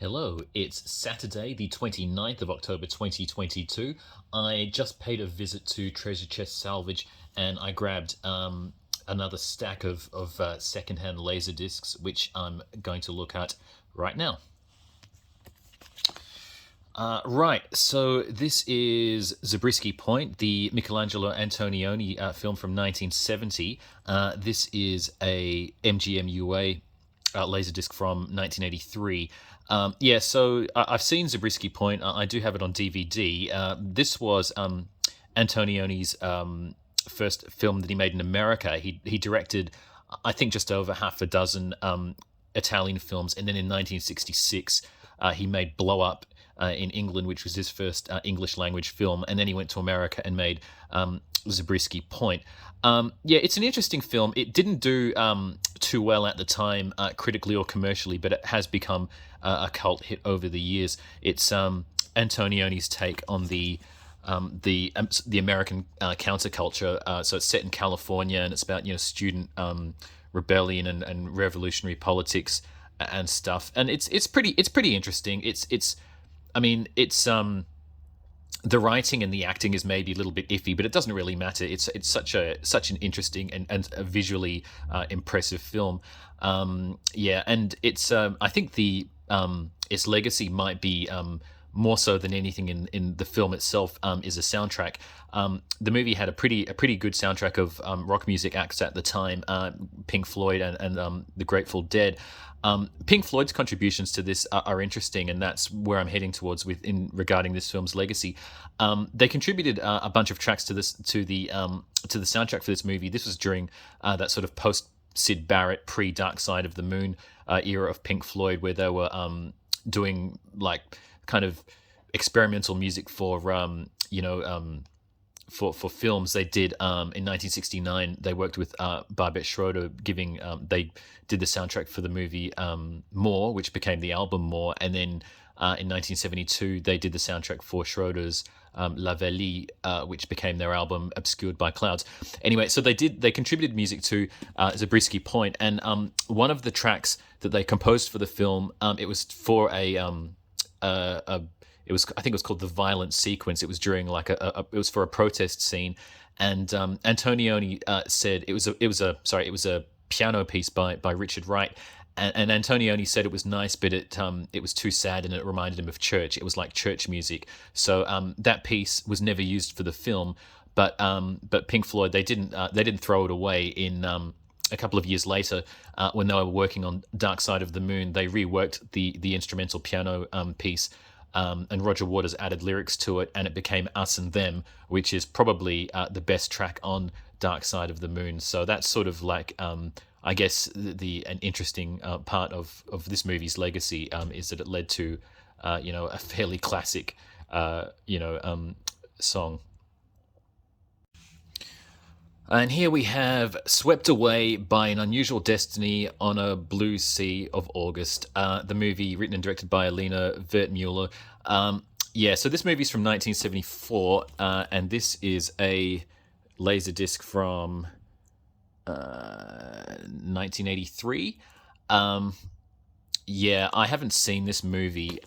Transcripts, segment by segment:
Hello, it's Saturday, the 29th of October 2022. I just paid a visit to Treasure Chest Salvage and I grabbed another stack of secondhand laserdiscs, which I'm going to look at right now. Right, so this is Zabriskie Point, the Michelangelo Antonioni film from 1970. This is a MGM-UA laserdisc from 1983. So I've seen Zabriskie Point. I do have it on DVD. This was Antonioni's first film that he made in America. He directed, I think, just over half a dozen Italian films, and then in 1966 he made Blow Up in England, which was his first English language film, and then he went to America and made Zabriskie Point. It's an interesting film. It didn't do too well at the time, critically or commercially, but it has become a cult hit over the years. It's Antonioni's take on the American counterculture. So it's set in California, and it's about student rebellion and revolutionary politics and stuff. And it's pretty interesting. It's the writing and the acting is maybe a little bit iffy, but it doesn't really matter. It's such an interesting and a visually impressive film. And it's I think its legacy might be more so than anything in the film itself is a soundtrack. The movie had a pretty good soundtrack of rock music acts at the time, Pink Floyd and the Grateful Dead. Pink Floyd's contributions to this are interesting, and that's where I'm heading towards regarding this film's legacy. They contributed a bunch of tracks to the soundtrack for this movie. This was during that sort of post Syd Barrett, pre Dark Side of the Moon era of Pink Floyd, where they were doing like kind of experimental music for films. They did in 1969. They worked with Barbet Schroeder, they did the soundtrack for the movie More, which became the album More, and then in 1972 they did the soundtrack for Schroeder's La Velie, which became their album Obscured by Clouds. Anyway, so they contributed music to Zabriskie Point, and one of the tracks that they composed for the film, it was for I think it was called The Violent Sequence. It was during it was for a protest scene, and Antonioni said it was a piano piece by Richard Wright, and Antonioni said it was nice, but it was too sad and it reminded him of church. It was like church music. So that piece was never used for the film, but Pink Floyd, they didn't throw it away. In a couple of years later, when they were working on Dark Side of the Moon, they reworked the instrumental piano piece. And Roger Waters added lyrics to it, and it became Us and Them, which is probably the best track on Dark Side of the Moon. So that's sort of like, I guess, an interesting part of this movie's legacy is that it led to, a fairly classic, song. And here we have Swept Away by an Unusual Destiny on a Blue Sea of August, the movie written and directed by Alina Wertmuller. So this movie's from 1974, and this is a Laserdisc from 1983. I haven't seen this movie.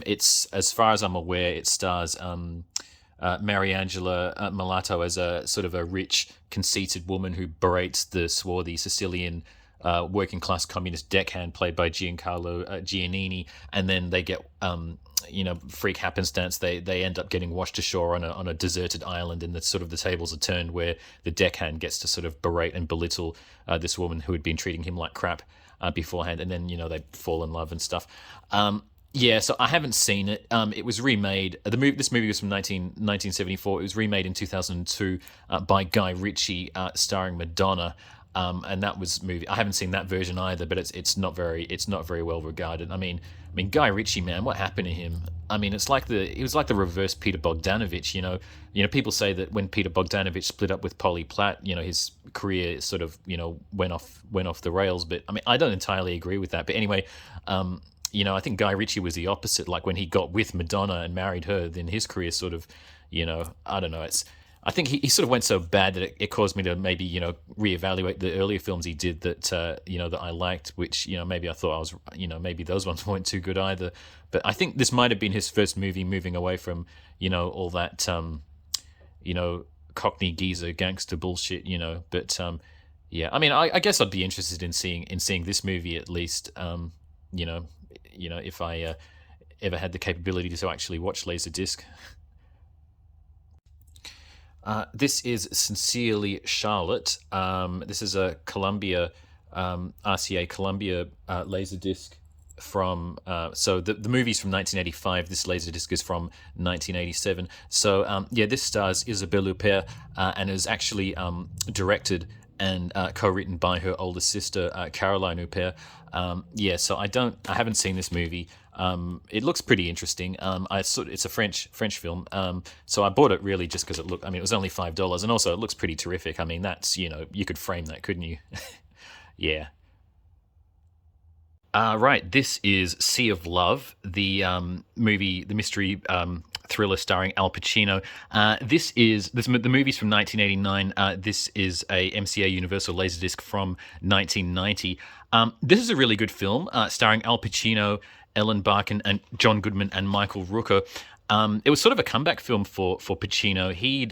It's, as far as I'm aware, it stars Mariangela Malato as a sort of a rich, conceited woman who berates the swarthy Sicilian working class communist deckhand played by Giancarlo Giannini, and then they get freak happenstance. They end up getting washed ashore on a deserted island, and the tables are turned where the deckhand gets to sort of berate and belittle this woman who had been treating him like crap beforehand, and then they fall in love and stuff. So I haven't seen it. It was remade. This movie was from 1974. It was remade in 2002 by Guy Ritchie, starring Madonna. And that was movie. I haven't seen that version either, but it's not very well regarded. I mean, Guy Ritchie, man, what happened to him? I mean, he was like the reverse Peter Bogdanovich. People say that when Peter Bogdanovich split up with Polly Platt, his career sort of went off the rails. But I mean, I don't entirely agree with that. But anyway. I think Guy Ritchie was the opposite. Like when he got with Madonna and married her, then his career sort of, I don't know. I think he sort of went so bad that it caused me to maybe reevaluate the earlier films he did that that I liked, which maybe I thought I was maybe those ones weren't too good either. But I think this might have been his first movie moving away from all that you know Cockney geezer gangster bullshit. But yeah, I mean, I guess I'd be interested in seeing this movie at least. You know, if I ever had the capability to actually watch Laserdisc. This is Sincerely Charlotte. This is a Columbia, RCA Columbia Laserdisc from. So the movie's from 1985. This Laserdisc is from 1987. So yeah, this stars Isabelle Huppert and is actually directed and co-written by her older sister Caroline Huppert. Yeah, so I haven't seen this movie. It looks pretty interesting. It's a French film. So I bought it really just because it looked. I mean, it was only $5, and also it looks pretty terrific. I mean, that's you could frame that, couldn't you? Yeah. Right. This is Sea of Love, the movie, the mystery thriller starring Al Pacino. The movie's from 1989. This is a MCA Universal Laserdisc from 1990. This is a really good film starring Al Pacino, Ellen Barkin, and John Goodman and Michael Rooker. It was sort of a comeback film for Pacino. He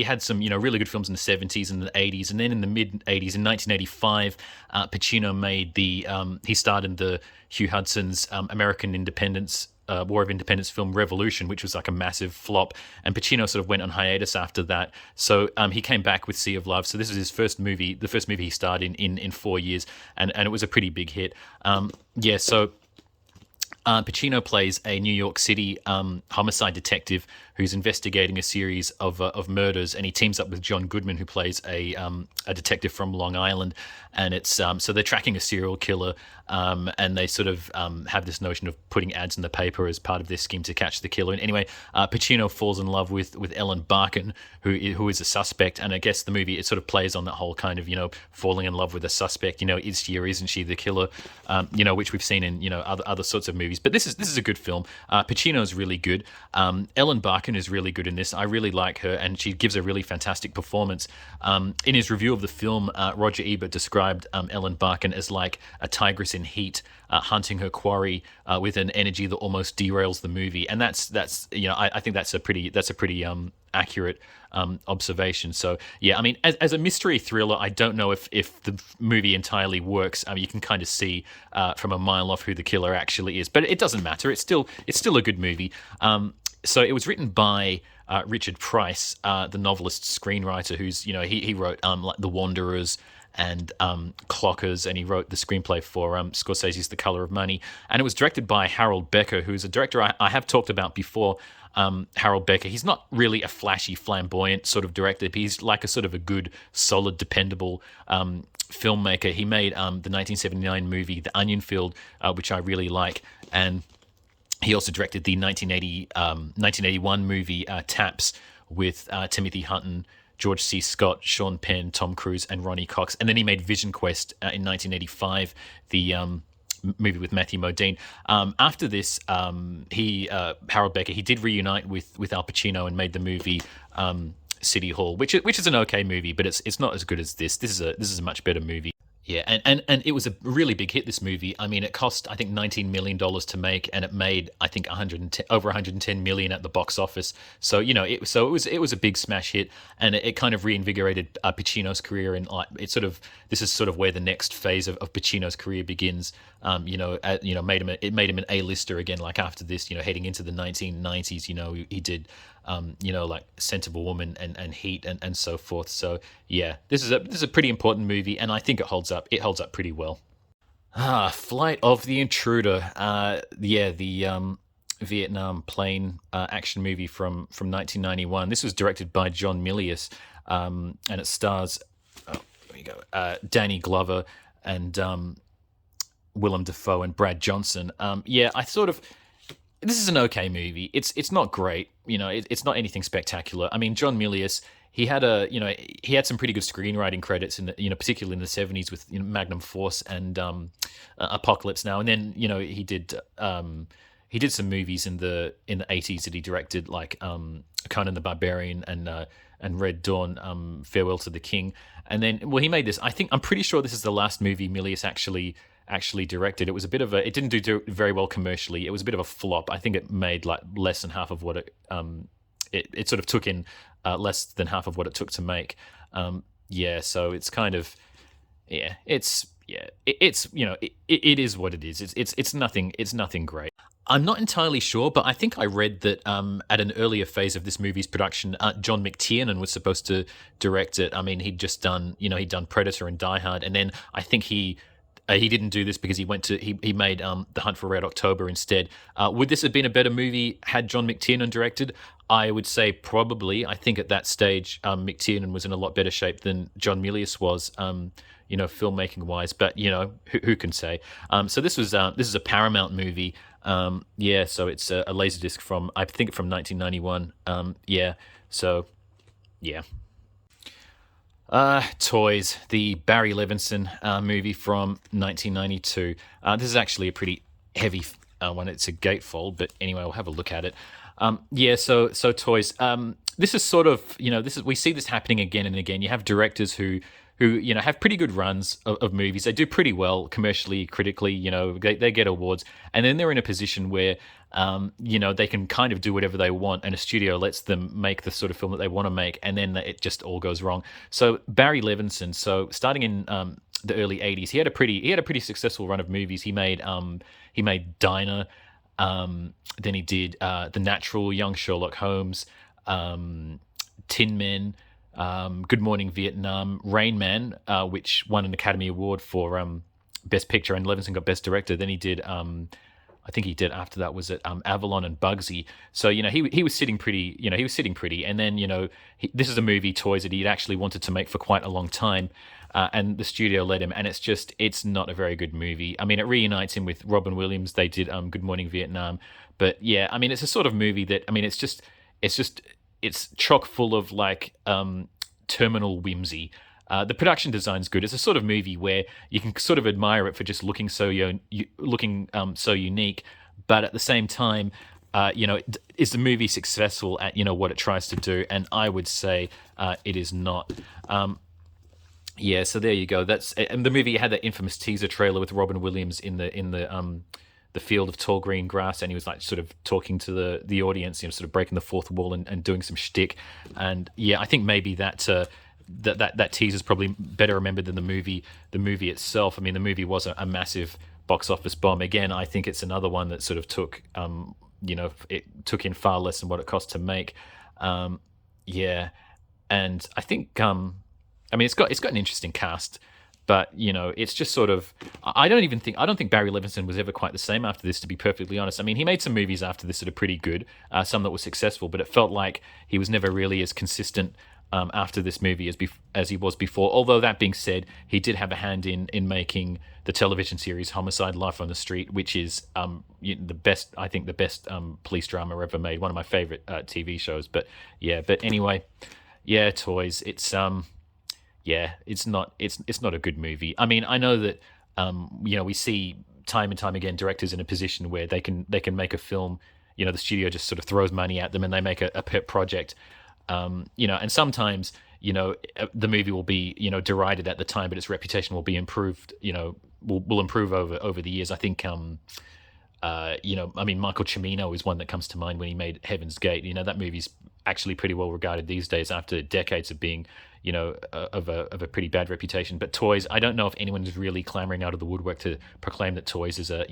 had some, really good films in the 70s and the 80s, and then in the mid 80s, in 1985, Pacino he starred in the Hugh Hudson's American Independence, War of Independence film Revolution, which was like a massive flop, and Pacino sort of went on hiatus after that. So he came back with Sea of Love. So this was his first movie, the first movie he starred in 4 years, and it was a pretty big hit. Yeah, so Pacino plays a New York City homicide detective who's investigating a series of murders, and he teams up with John Goodman, who plays a detective from Long Island. And it's so they're tracking a serial killer, and they sort of have this notion of putting ads in the paper as part of their scheme to catch the killer. And anyway, Pacino falls in love with Ellen Barkin, who is a suspect. And I guess the movie, it sort of plays on that whole kind of falling in love with a suspect. Is she or isn't she the killer? Which we've seen in other sorts of movies. But this is a good film. Pacino's really good. Ellen Barkin is really good in this. I really like her, and she gives a really fantastic performance. In his review of the film, Roger Ebert described Ellen Barkin as like a tigress in heat, hunting her quarry with an energy that almost derails the movie. And that's I think that's a pretty accurate observation. So yeah, I mean, as a mystery thriller, I don't know if the movie entirely works. You can kind of see from a mile off who the killer actually is, but it doesn't matter. It's still a good movie. So it was written by Richard Price, the novelist screenwriter, who's he wrote like The Wanderers and Clockers, and he wrote the screenplay for Scorsese's The Color of Money. And it was directed by Harold Becker, who's a director I have talked about before. Harold Becker, he's not really a flashy, flamboyant sort of director. He's like a sort of a good, solid, dependable filmmaker. He made the 1979 movie The Onion Field, which I really like, and he also directed the 1981 movie Taps with Timothy Hutton, George C. Scott, Sean Penn, Tom Cruise, and Ronnie Cox. And then he made Vision Quest in 1985, the movie with Matthew Modine. After this, Harold Becker, he did reunite with Al Pacino and made the movie City Hall, which is an okay movie, but it's not as good as this. This is a much better movie. Yeah, and it was a really big hit, this movie. I mean, it cost, I think, $19 million to make, and it made, I think, over 110 million at the box office. So it was a big smash hit, and it kind of reinvigorated Pacino's career, and this is sort of where the next phase of Pacino's career begins. Made him an A-lister again. Like after this, heading into the 1990s, he did. Like Sensible Woman and Heat and so forth. So yeah, this is a pretty important movie, and I think it holds up. It holds up pretty well. Flight of the Intruder. The Vietnam plane action movie from 1991. This was directed by John Milius, and it stars Danny Glover and Willem Dafoe and Brad Johnson. This is an okay movie. It's not great. It's not anything spectacular. I mean, John Milius, he had some pretty good screenwriting credits particularly in the 70s with Magnum Force and Apocalypse Now. And then he did he did some movies in the 80s that he directed, like Conan the Barbarian and Red Dawn, Farewell to the King. And then, well, he made this. I'm pretty sure this is the last movie Milius actually directed. It was a bit of a. It didn't do very well commercially. It was a bit of a flop. I think it made like less than half of what it sort of took in, less than half of what it took to make. Yeah, so it's kind of, it's it is what it is. It's nothing great. I'm not entirely sure, but I think I read that at an earlier phase of this movie's production, John McTiernan was supposed to direct it. I mean, he'd done Predator and Die Hard, and then I think he didn't do this because he made The Hunt for Red October instead. Would this have been a better movie had John McTiernan directed? I would say probably. I think at that stage, McTiernan was in a lot better shape than John Milius was, filmmaking wise. But who can say? So this is a Paramount movie. So it's a Laserdisc from, I think, from 1991. So yeah. Toys, the Barry Levinson movie from 1992. This is actually a pretty heavy one. It's a gatefold, but anyway, we'll have a look at it. So Toys. This is sort of, we see this happening again and again. You have directors who have pretty good runs of movies. They do pretty well commercially, critically. They get awards, and then they're in a position where they can kind of do whatever they want, and a studio lets them make the sort of film that they want to make, and then it just all goes wrong. So Barry Levinson, starting in the early '80s, he had a pretty successful run of movies. He made Diner, then he did The Natural, Young Sherlock Holmes, Tin Men, Good Morning Vietnam, Rain Man, which won an Academy Award for Best Picture, and Levinson got Best Director. Then he did, I think he did after that was it Avalon and Bugsy. So he was sitting pretty, and then this is a movie, Toys, that he'd actually wanted to make for quite a long time, and the studio let him, and it's not a very good movie. I mean, it reunites him with Robin Williams. They did Good Morning Vietnam, but yeah, I mean, it's a sort of movie that, I mean, it's chock full of like terminal whimsy. The production design's good. It's a sort of movie where you can sort of admire it for just looking so so unique, but at the same time, is the movie successful at what it tries to do? And I would say it is not. So there you go. And the movie had that infamous teaser trailer with Robin Williams in the field of tall green grass, and he was like sort of talking to the audience, sort of breaking the fourth wall and doing some shtick. And I think maybe that teaser is probably better remembered than the movie itself. I mean, the movie was a massive box office bomb. Again, I think it's another one that sort of took it took in far less than what it cost to make. And I think I mean, it's got an interesting cast. But it's just sort of. I don't think Barry Levinson was ever quite the same after this. To be perfectly honest, I mean, he made some movies after this that are pretty good, some that were successful, but it felt like he was never really as consistent after this movie as he was before. Although that being said, he did have a hand in making the television series Homicide: Life on the Street, which is the best police drama ever made. One of my favorite TV shows. But anyway, Toys. It's it's not a good movie. I mean, I know that we see time and time again directors in a position where they can make a film. The studio just sort of throws money at them and they make a pet project. And sometimes the movie will be derided at the time, but its reputation will be improved. Will improve over the years. I think I mean, Michael Cimino is one that comes to mind when he made Heaven's Gate. That movie's actually pretty well regarded these days after decades of being, of a pretty bad reputation. But Toys, I don't know if anyone is really clamoring out of the woodwork to proclaim that Toys is a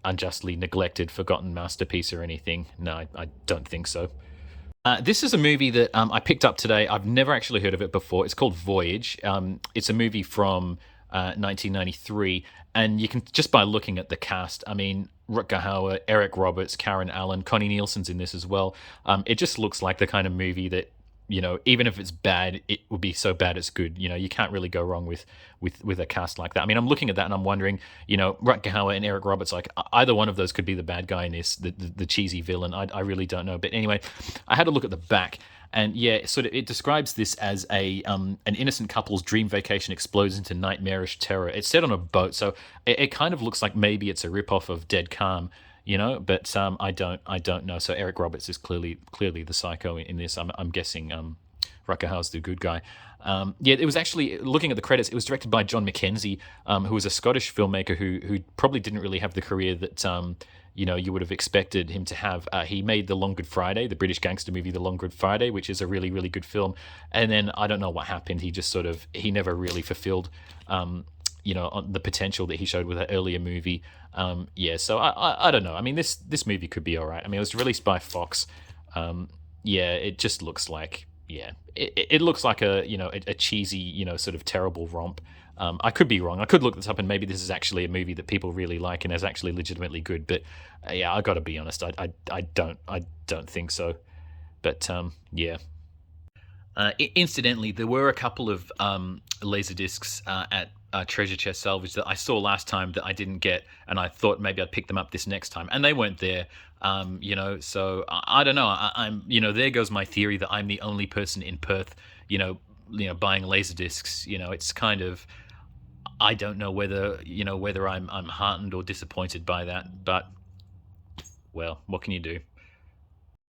unjustly neglected, forgotten masterpiece or anything. No, I don't think so. This is a movie that I picked up today. I've never actually heard of it before. It's called Voyage. It's a movie from 1993, and you can, just by looking at the cast, I mean, Rutger Hauer, Eric Roberts, Karen Allen, Connie Nielsen's in this as well. It just looks like the kind of movie that even if it's bad, it would be so bad it's good. You can't really go wrong with a cast like that. I mean, I'm looking at that and I'm wondering, Rutger Hauer and Eric Roberts, like either one of those could be the bad guy in this, the cheesy villain. I really don't know. But anyway, I had a look at the back. And yeah, sort of, it describes this as an innocent couple's dream vacation explodes into nightmarish terror. It's set on a boat, so it kind of looks like maybe it's a ripoff of Dead Calm, But I don't know. So Eric Roberts is clearly the psycho in this. I'm guessing Rutger Hauer's the good guy. Yeah, it was actually, looking at the credits, it was directed by John Mackenzie, who was a Scottish filmmaker who probably didn't really have the career that you would have expected him to have. He made The Long Good Friday, the British gangster movie The Long Good Friday, which is a really, really good film. And then I don't know what happened. He just he never really fulfilled, on the potential that he showed with an earlier movie. Yeah, so I don't know. I mean, this movie could be all right. I mean, it was released by Fox. Yeah, it just looks like, yeah, it looks like a cheesy, sort of terrible romp. I could be wrong. I could look this up, and maybe this is actually a movie that people really like and is actually legitimately good. But yeah, I got to be honest. I don't think so. But yeah. Incidentally, there were a couple of laser discs at Treasure Chest Salvage that I saw last time that I didn't get, and I thought maybe I'd pick them up this next time, and they weren't there. So I don't know. I'm there goes my theory that I'm the only person in Perth, buying laser discs. It's kind of, I don't know whether I'm heartened or disappointed by that, but well, what can you do?